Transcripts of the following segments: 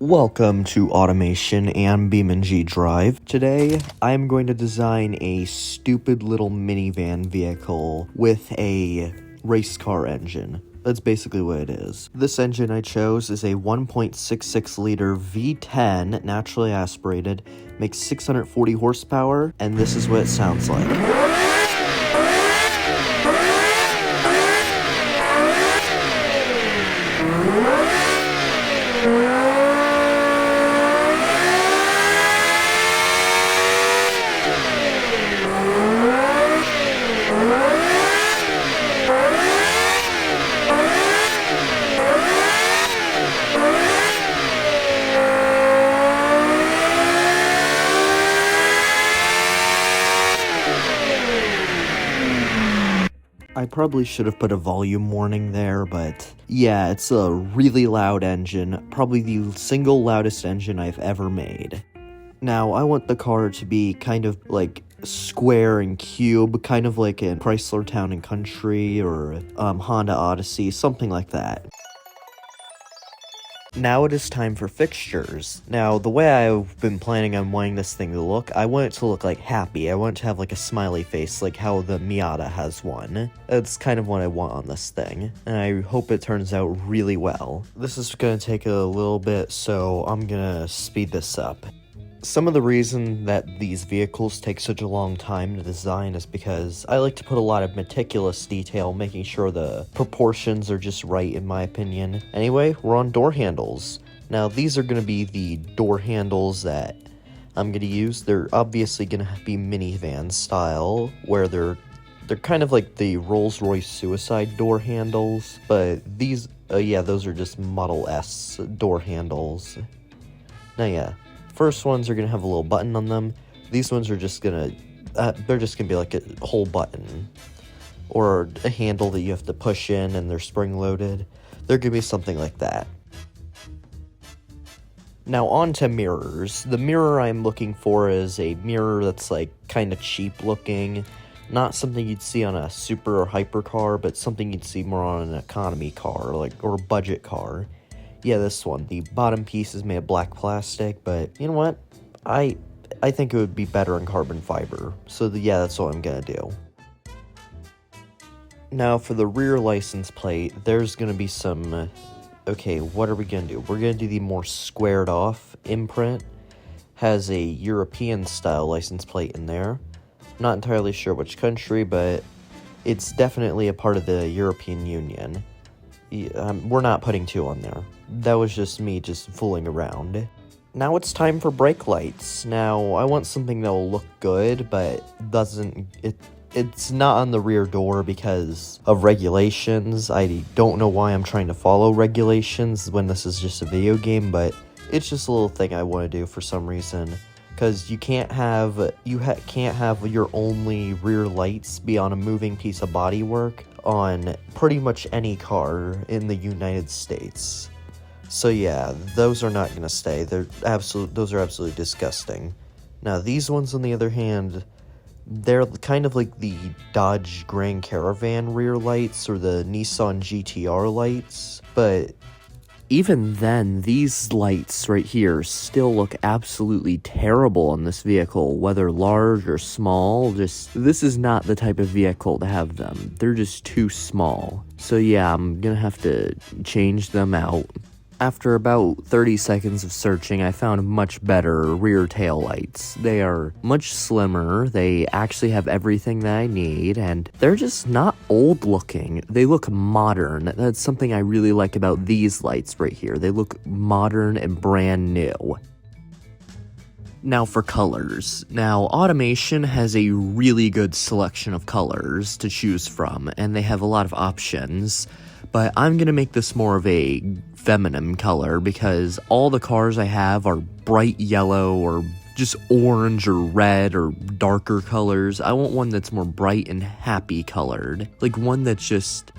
Welcome to Automation and BeamNG Drive. Today, I'm going to design a stupid little minivan vehicle with a race car engine. That's basically what it is. This engine I chose is a 1.66 liter V10 naturally aspirated, makes 640 horsepower, and this is what it sounds like. I probably should have put a volume warning there, but yeah, it's a really loud engine, probably the single loudest engine I've ever made. Now, I want the car to be kind of like square and cube, kind of like in Chrysler Town & Country or Honda Odyssey, something like that. Now it is time for fixtures. Now, the way I've been planning on wanting this thing to look, I want it to look like happy. I want it to have like a smiley face, like how the Miata has one. That's kind of what I want on this thing, and I hope it turns out really well. This is gonna take a little bit, so I'm gonna speed this up. Some of the reason that these vehicles take such a long time to design is because I like to put a lot of meticulous detail, making sure the proportions are just right in my opinion. Anyway, we're on door handles. Now these are going to be the door handles that I'm going to use. They're obviously going to be minivan style, where they're kind of like the Rolls-Royce suicide door handles, but these, yeah, those are just Model S door handles. Now yeah. First ones are going to have a little button on them. These ones are just going to, they're just going to be like a whole button. Or a handle that you have to push in and they're spring-loaded. They're going to be something like that. Now on to mirrors. The mirror I'm looking for is a mirror that's like kind of cheap looking. Not something you'd see on a super or hyper car, but something you'd see more on an economy car or a budget car. Yeah, this one. The bottom piece is made of black plastic, but you know what? I think it would be better in carbon fiber. So yeah, that's what I'm gonna do. Now for the rear license plate, there's gonna be some... Okay, what are we gonna do? We're gonna do the more squared off imprint. Has a European style license plate in there. Not entirely sure which country, but it's definitely a part of the European Union. We're not putting two on there. That was just me just fooling around. Now it's time for brake lights. Now, I want something that will look good, but it's not on the rear door because of regulations. I don't know why I'm trying to follow regulations when this is just a video game, but it's just a little thing I want to do for some reason. Because you can't have your only rear lights be on a moving piece of bodywork on pretty much any car in the United States. So yeah, those are not gonna stay. Those are absolutely disgusting. Now these ones on the other hand, they're kind of like the Dodge Grand Caravan rear lights or the Nissan GTR lights, but even then, these lights right here still look absolutely terrible on this vehicle, whether large or small. This is not the type of vehicle to have them. They're just too small. So yeah, I'm gonna have to change them out. After about 30 seconds of searching, I found much better rear tail lights. They are much slimmer, they actually have everything that I need, and they're just not old looking. They look modern. That's something I really like about these lights right here. They look modern and brand new. Now for colors. Now, Automation has a really good selection of colors to choose from, and they have a lot of options. But I'm going to make this more of a feminine color because all the cars I have are bright yellow or just orange or red or darker colors. I want one that's more bright and happy colored. Like one that's just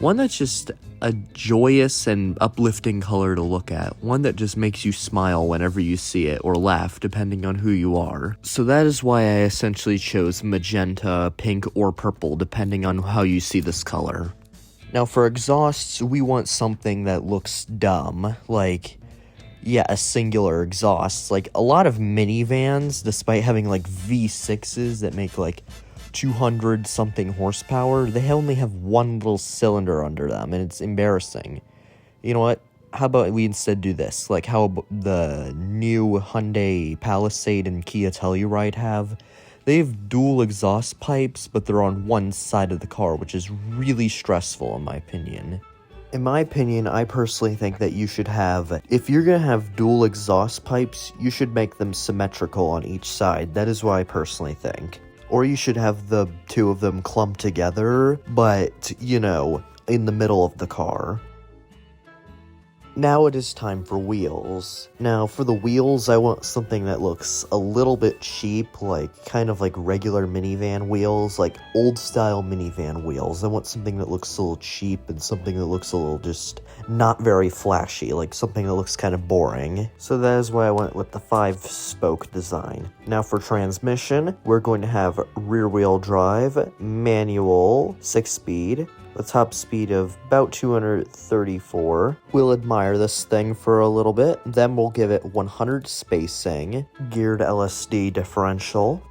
a joyous and uplifting color to look at. One that just makes you smile whenever you see it or laugh depending on who you are. So that is why I essentially chose magenta, pink, or purple depending on how you see this color. Now for exhausts, we want something that looks dumb, like yeah, a singular exhaust. Like, a lot of minivans, despite having, like, V6s that make, like, 200-something horsepower, they only have one little cylinder under them, and it's embarrassing. You know what? How about we instead do this? Like how the new Hyundai Palisade and Kia Telluride have. They have dual exhaust pipes, but they're on one side of the car, which is really stressful in my opinion. In my opinion, I personally think that you should have, if you're going to have dual exhaust pipes, you should make them symmetrical on each side. That is what I personally think. Or you should have the two of them clumped together, but, you know, in the middle of the car. Now it is time for wheels. Now, for the wheels, I want something that looks a little bit cheap, like, kind of like regular minivan wheels, like old-style minivan wheels. I want something that looks a little cheap and something that looks a little just not very flashy, like something that looks kind of boring. So that is why I went with the 5-spoke design. Now for transmission, we're going to have rear-wheel drive, manual, 6-speed, the top speed of about 234. We'll admire this thing for a little bit, then we'll give it 100 spacing, geared LSD differential.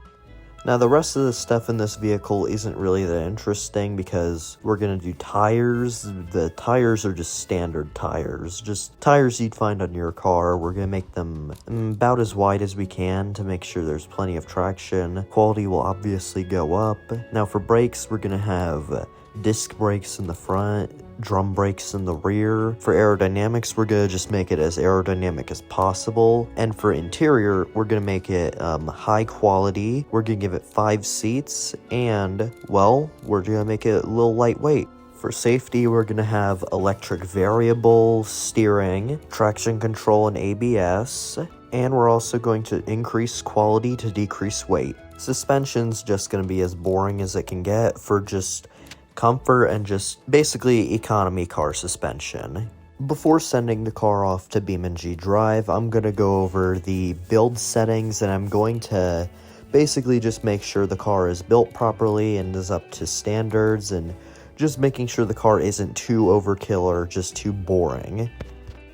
Now the rest of the stuff in this vehicle isn't really that interesting because we're going to do tires. The tires are just standard tires, just tires you'd find on your car. We're going to make them about as wide as we can to make sure there's plenty of traction. Quality will obviously go up. Now for brakes, we're going to have disc brakes in the front, drum brakes in the rear. For aerodynamics, we're gonna just make it as aerodynamic as possible. And for interior, we're gonna make it high quality. We're gonna give it 5 seats, and, well, we're gonna make it a little lightweight. For safety, we're gonna have electric variable steering, traction control, and ABS. And we're also going to increase quality to decrease weight. Suspension's just gonna be as boring as it can get for just comfort and just basically economy car suspension. Before sending the car off to BeamNG Drive, I'm going to go over the build settings, and I'm going to basically just make sure the car is built properly and is up to standards, and just making sure the car isn't too overkill or just too boring.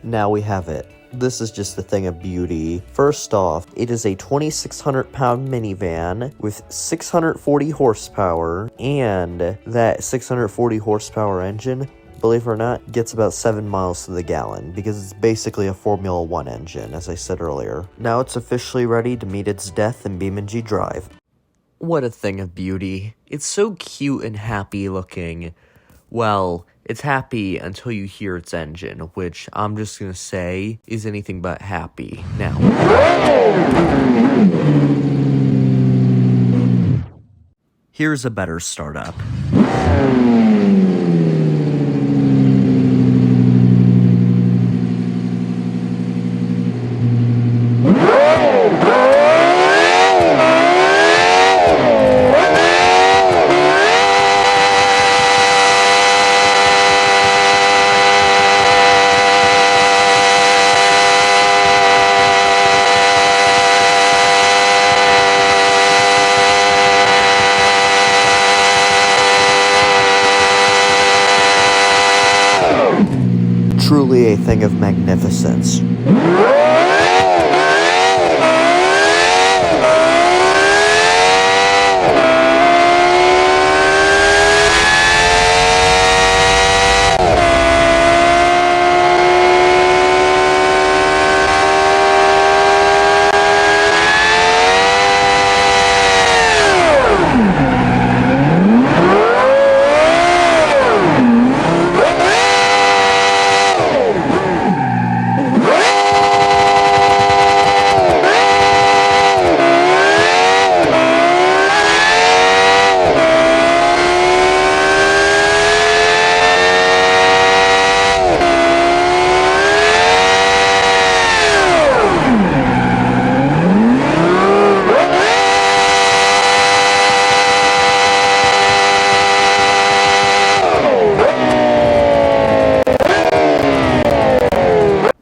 Now we have it. This is just a thing of beauty. First off, it is a 2,600-pound minivan with 640 horsepower, and that 640 horsepower engine, believe it or not, gets about 7 miles to the gallon, because it's basically a Formula 1 engine, as I said earlier. Now it's officially ready to meet its death in BeamNG Drive. What a thing of beauty. It's so cute and happy looking. Well, it's happy until you hear its engine, which I'm just gonna say is anything but happy. Now, here's a better startup. Truly a thing of magnificence.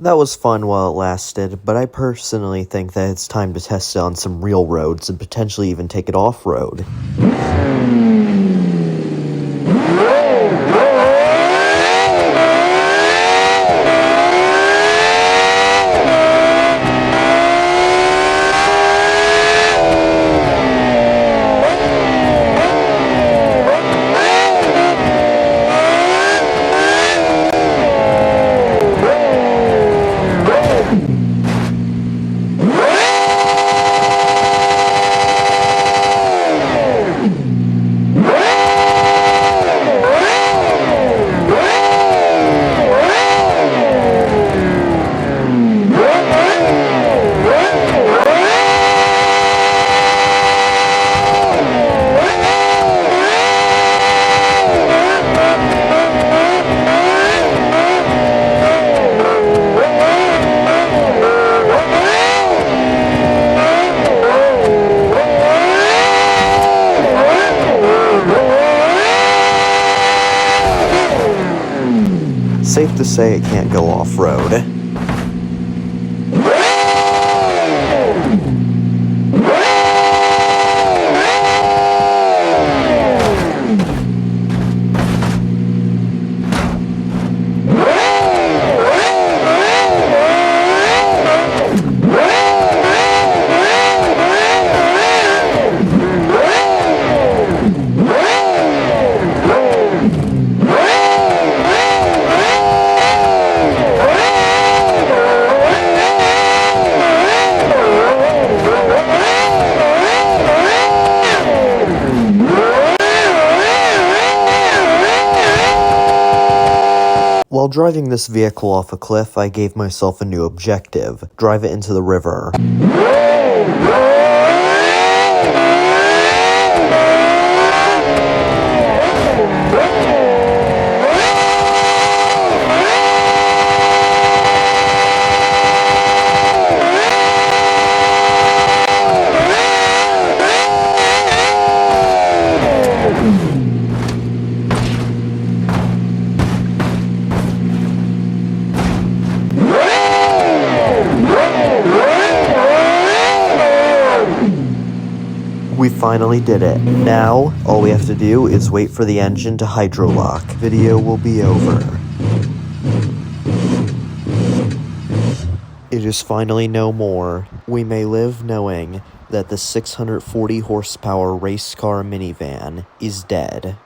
That was fun while it lasted, but I personally think that it's time to test it on some real roads and potentially even take it off-road. to say it can't go off-road. While driving this vehicle off a cliff, I gave myself a new objective: drive it into the river. We finally did it. Now, all we have to do is wait for the engine to hydrolock. Video will be over. It is finally no more. We may live knowing that the 640 horsepower race car minivan is dead.